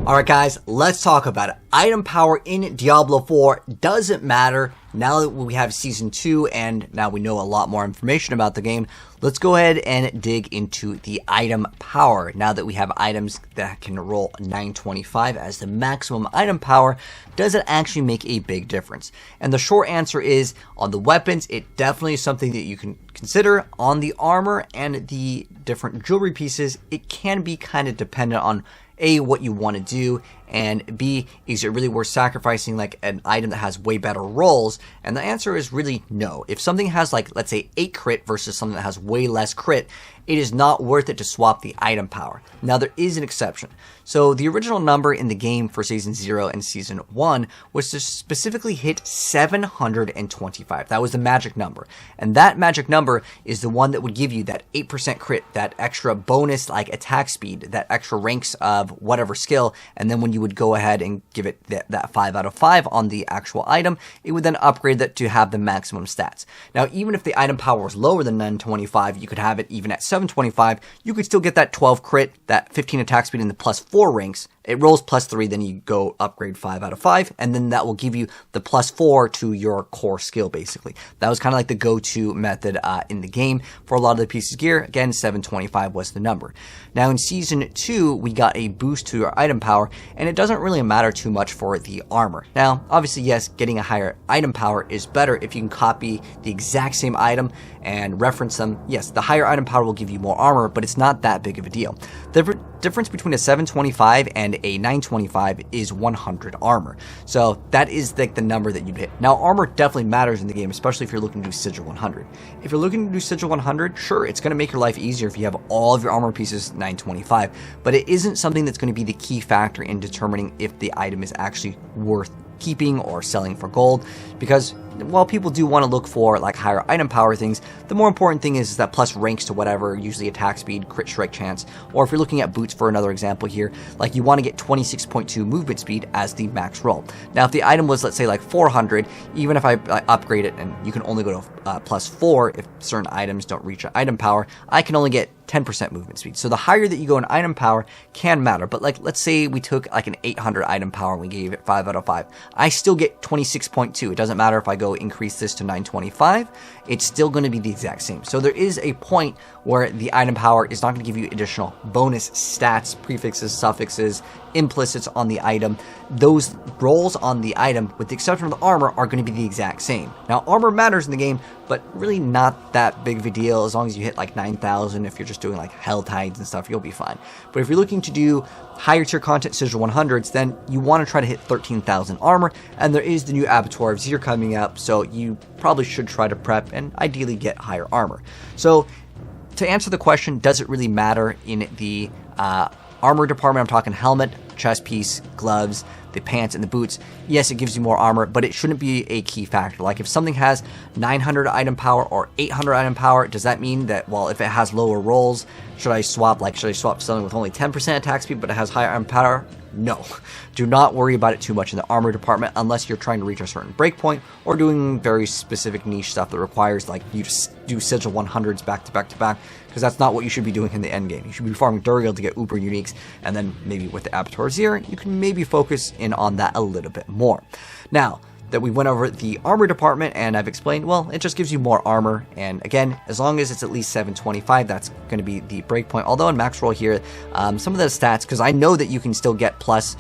Alright guys, let's talk about it. Item power in Diablo 4 doesn't matter now that we have Season 2 and now we know a lot more information about the game. Let's go ahead and dig into the item power. Now that we have items that can roll 925 as the maximum item power, does it actually make a big difference? And the short answer is, on the weapons, it definitely is something that you can consider. On the armor and the different jewelry pieces, it can be kind of dependent on A, what you want to do, and B, is it really worth sacrificing like an item that has way better rolls? And the answer is really no. If something has like, let's say 8 crit versus something that has way less crit, it is not worth it to swap the item power. Now there is an exception. So the original number in the game for Season 0 and Season 1 was to specifically hit 725. That was the magic number. And that magic number is the one that would give you that 8% crit, that extra bonus like attack speed, that extra ranks of whatever skill, and then when you would go ahead and give it that 5 out of 5 on the actual item, it would then upgrade that to have the maximum stats. Now even if the item power was lower than 925, you could have it even at 725, you could still get that 12 crit, that 15 attack speed, and the plus 4 ranks. It rolls plus 3, then you go upgrade 5 out of 5, and then that will give you the plus 4 to your core skill, basically. That was kind of like the go-to method in the game for a lot of the pieces of gear. Again, 725 was the number. Now in Season 2, we got a boost to our item power, and it doesn't really matter too much for the armor. Now, obviously, yes, getting a higher item power is better if you can copy the exact same item and reference them. Yes, the higher item power will give you more armor, but it's not that big of a deal. The difference between a 725 and a 925 is 100 armor. So that is like the number that you'd hit. Now armor definitely matters in the game, especially if you're looking to do Sigil 100. If you're looking to do Sigil 100, sure, it's going to make your life easier if you have all of your armor pieces 925, but it isn't something that's going to be the key factor in determining if the item is actually worth keeping or selling for gold, because while people do want to look for like higher item power things, the more important thing is that plus ranks to whatever, usually attack speed, crit strike chance, or if you're looking at boots for another example here, like you want to get 26.2 movement speed as the max roll. Now if the item was, let's say, like 400, even if I upgrade it, and you can only go to plus 4 if certain items don't reach an item power, I can only get 10% movement speed. So the higher that you go in item power can matter, but like let's say we took like an 800 item power and we gave it 5 out of 5. I still get 26.2. It doesn't matter if I go increase this to 925, it's still going to be the exact same. So there is a point where the item power is not going to give you additional bonus stats, prefixes, suffixes, implicits on the item. Those rolls on the item, with the exception of the armor, are going to be the exact same. Now armor matters in the game, but really not that big of a deal. As long as you hit like 9,000, if you're just doing like hell tides and stuff, you'll be fine. But if you're looking to do higher tier content, Sigil 100s, then you want to try to hit 13,000 armor, and there is the new Abattoir of Zir coming up, so you probably should try to prep and ideally get higher armor. So to answer the question, does it really matter in the armor department? I'm talking helmet, chest piece, gloves, the pants, and the boots. Yes, it gives you more armor, but it shouldn't be a key factor. Like if something has 900 item power or 800 item power, does that mean that, well, if it has lower rolls, should I swap something with only 10% attack speed but it has higher item power? No. Do not worry about it too much in the armor department unless you're trying to reach a certain breakpoint or doing very specific niche stuff that requires like you to do Sigil 100s back to back to back, because that's not what you should be doing in the end game. You should be farming Duriel to get uber uniques, and then maybe with the Abattoir of Zir, you can maybe focus in on that a little bit more. Now that we went over the armor department and I've explained, well, it just gives you more armor, and again, as long as it's at least 725, that's going to be the breakpoint. Although in max roll here, some of the stats, because I know that you can still get plus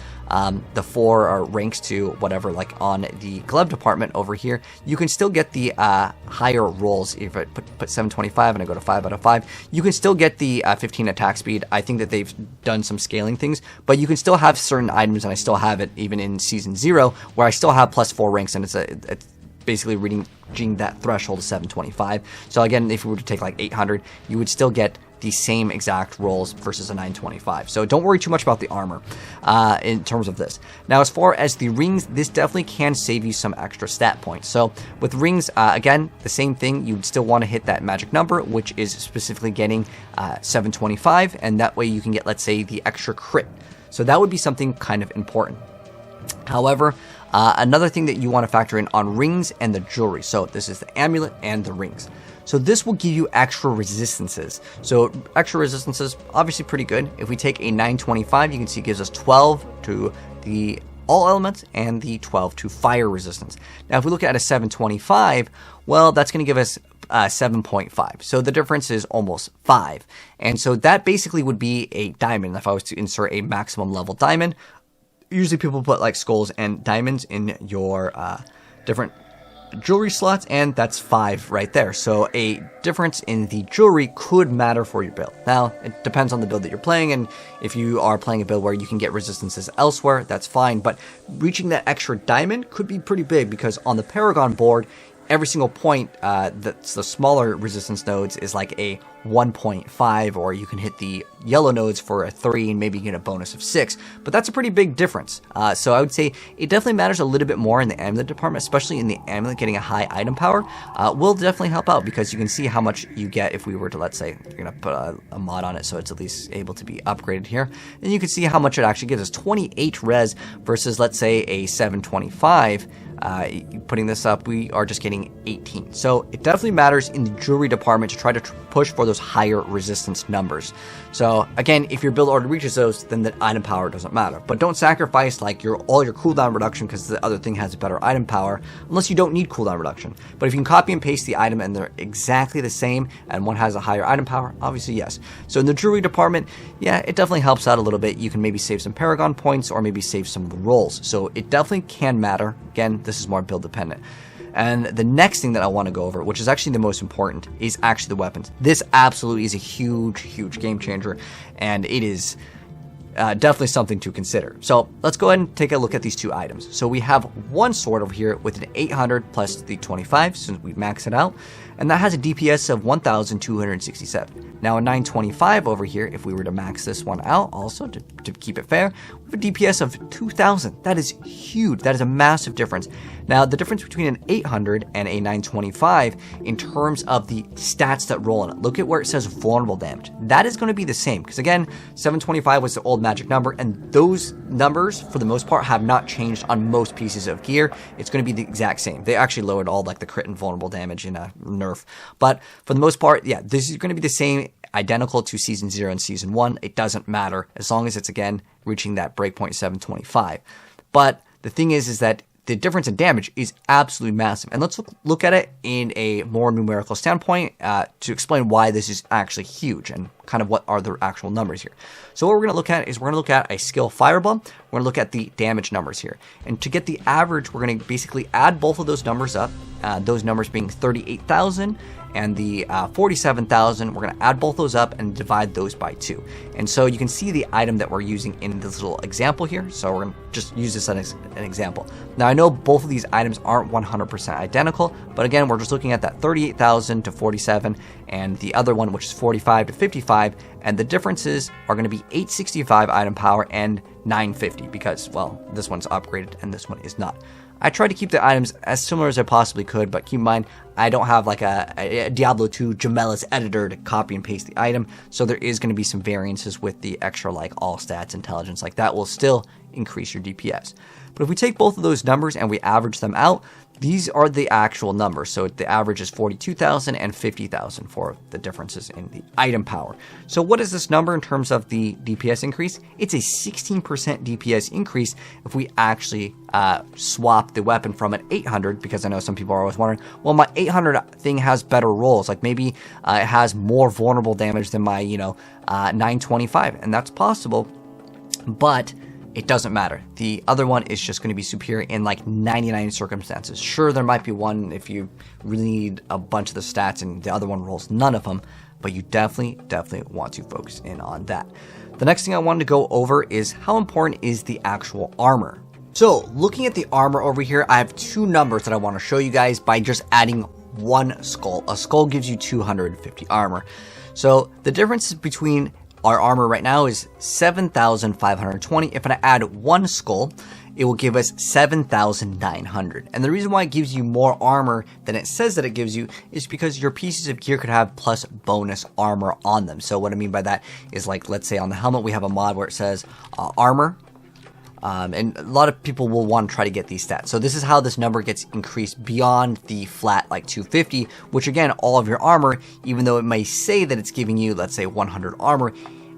the 4 ranks to whatever, like on the glove department over here, you can still get the higher rolls. If I put 725 and I go to 5 out of 5, you can still get the 15 attack speed. I think that they've done some scaling things, but you can still have certain items, and I still have it even in Season 0, where I still have plus 4 ranks, and it's basically reaching that threshold of 725. So again, if we were to take like 800, you would still get the same exact rolls versus a 925. So don't worry too much about the armor in terms of this. Now, as far as the rings, this definitely can save you some extra stat points. So with rings, again, the same thing. You'd still want to hit that magic number, which is specifically getting 725, and that way you can get, let's say, the extra crit. So that would be something kind of important. However, another thing that you want to factor in on rings and the jewelry. So this is the amulet and the rings. So this will give you extra resistances. So extra resistances, obviously pretty good. If we take a 925, you can see it gives us 12 to the all elements and the 12 to fire resistance. Now, if we look at a 725, well, that's going to give us 7.5. So the difference is almost 5. And so that basically would be a diamond if I was to insert a maximum level diamond. Usually people put like skulls and diamonds in your different jewelry slots, and that's 5 right there. So a difference in the jewelry could matter for your build. Now, it depends on the build that you're playing, and if you are playing a build where you can get resistances elsewhere, that's fine, but reaching that extra diamond could be pretty big, because on the Paragon board, every single point that's the smaller resistance nodes is like a 1.5, or you can hit the yellow nodes for a 3 and maybe get a bonus of 6, but that's a pretty big difference. So I would say it definitely matters a little bit more in the amulet department, especially in the amulet. Getting a high item power will definitely help out, because you can see how much you get if we were to, let's say, you're going to put a mod on it so it's at least able to be upgraded here, and you can see how much it actually gives us. 28 res versus, let's say, a 725. Putting this up, we are just getting 18. So it definitely matters in the jewelry department to try to push for those higher resistance numbers. So again, if your build already reaches those, then the item power doesn't matter. But don't sacrifice like all your cooldown reduction because the other thing has better item power, unless you don't need cooldown reduction. But if you can copy and paste the item and they're exactly the same and one has a higher item power, obviously yes. So in the jewelry department, yeah, it definitely helps out a little bit. You can maybe save some Paragon points or maybe save some of the rolls. So it definitely can matter. Again, this is more build dependent. And the next thing that I want to go over, which is actually the most important, is actually the weapons. This absolutely is a huge game changer, and it is definitely something to consider. So let's go ahead and take a look at these two items. So we have one sword over here with an 800 plus the 25, since we max it out, and that has a DPS of 1,267. Now a 925 over here, if we were to max this one out also to keep it fair, we have a DPS of 2,000. That is huge. That is a massive difference. Now the difference between an 800 and a 925 in terms of the stats that roll in it. Look at where it says vulnerable damage. That is going to be the same, because again, 725 was the old magic number, and those numbers for the most part have not changed on most pieces of gear. It's going to be the exact same. They actually lowered all like the crit and vulnerable damage in a nerf, but for the most part, yeah, this is going to be the same, identical to Season 0 and Season 1. It doesn't matter as long as it's, again, reaching that breakpoint 725. But the thing is that the difference in damage is absolutely massive. And let's look at it in a more numerical standpoint to explain why this is actually huge and kind of what are the actual numbers here. So what we're going to look at is we're going to look at a skill fireball. We're going to look at the damage numbers here. And to get the average, we're going to basically add both of those numbers up. Those numbers being 38,000 and the 47,000, we're going to add both those up and divide those by 2. And so you can see the item that we're using in this little example here. So we're going to just use this as an example. Now I know both of these items aren't 100% identical, but again, we're just looking at that 38,000 to 47 and the other one, which is 45 to 55. And the differences are going to be 865 item power and 950 because, well, this one's upgraded and this one is not. I tried to keep the items as similar as I possibly could, but keep in mind, I don't have like a Diablo 2 Gemella's editor to copy and paste the item, so there is going to be some variances with the extra like all stats, intelligence, like that will still increase your DPS. But if we take both of those numbers and we average them out, these are the actual numbers. So the average is 42,000 and 50,000 for the differences in the item power. So what is this number in terms of the DPS increase? It's a 16% DPS increase if we actually swap the weapon from an 800, because I know some people are always wondering, well, my 800 thing has better rolls. Like maybe it has more vulnerable damage than my, 925. And that's possible, but it doesn't matter. The other one is just going to be superior in like 99 circumstances. Sure, there might be one if you really need a bunch of the stats and the other one rolls none of them, but you definitely want to focus in on that. The next thing I wanted to go over is how important is the actual armor. So looking at the armor over here, I have two numbers that I want to show you guys by just adding one skull. A skull gives you 250 armor. So the difference between our armor right now is 7,520. If I add one skull, it will give us 7,900. And the reason why it gives you more armor than it says that it gives you is because your pieces of gear could have plus bonus armor on them. So what I mean by that is, like, let's say on the helmet we have a mod where it says armor And a lot of people will want to try to get these stats. So this is how this number gets increased beyond the flat like 250, which again, all of your armor, even though it may say that it's giving you, let's say 100 armor,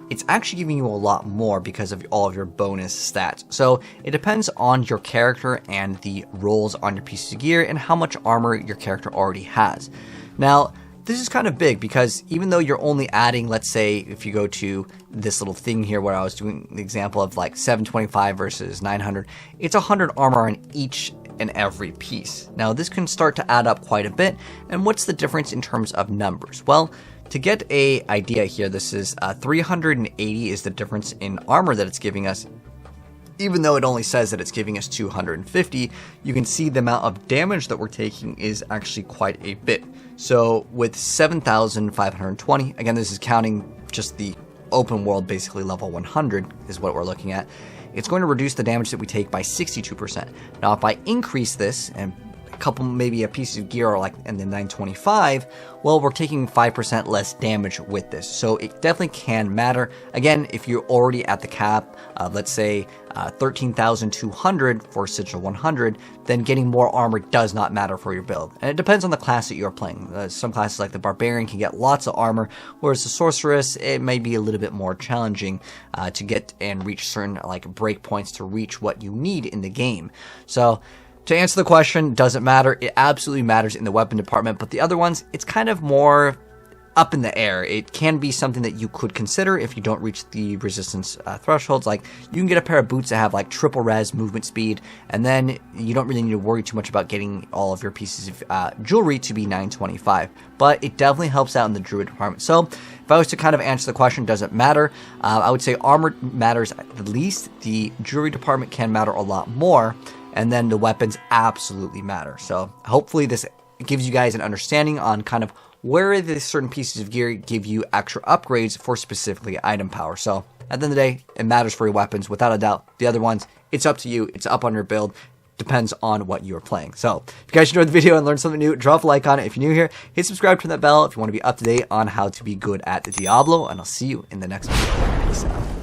it's actually giving you a lot more because of all of your bonus stats. So it depends on your character and the rolls on your pieces of gear and how much armor your character already has. Now, this is kind of big because even though you're only adding, let's say, if you go to this little thing here where I was doing the example of like 725 versus 900, it's 100 armor on each and every piece. Now, this can start to add up quite a bit. And what's the difference in terms of numbers? Well, to get an idea here, this is 380 is the difference in armor that it's giving us. Even though it only says that it's giving us 250, you can see the amount of damage that we're taking is actually quite a bit. So with 7,520, again, this is counting just the open world, basically level 100 is what we're looking at. It's going to reduce the damage that we take by 62%. Now, if I increase this and maybe a piece of gear or like in the 925, well, we're taking 5% less damage with this. So it definitely can matter. Again, if you're already at the cap, let's say 13,200 for Sigil 100, then getting more armor does not matter for your build. And it depends on the class that you're playing. Some classes like the Barbarian can get lots of armor, whereas the Sorceress, it may be a little bit more challenging to get and reach certain like breakpoints to reach what you need in the game. So to answer the question, does it matter? It absolutely matters in the weapon department, but the other ones, it's kind of more up in the air. It can be something that you could consider if you don't reach the resistance thresholds. Like, you can get a pair of boots that have like triple res movement speed, and then you don't really need to worry too much about getting all of your pieces of jewelry to be 925. But it definitely helps out in the druid department. So if I was to kind of answer the question, does it matter? I would say armor matters the least. The jewelry department can matter a lot more. And then the weapons absolutely matter. So hopefully this gives you guys an understanding on kind of where the certain pieces of gear give you extra upgrades for specifically item power. So at the end of the day, it matters for your weapons, without a doubt. The other ones, it's up to you. It's up on your build. Depends on what you're playing. So if you guys enjoyed the video and learned something new, drop a like on it. If you're new here, hit subscribe, turn that bell if you want to be up to date on how to be good at Diablo. And I'll see you in the next video. Peace out.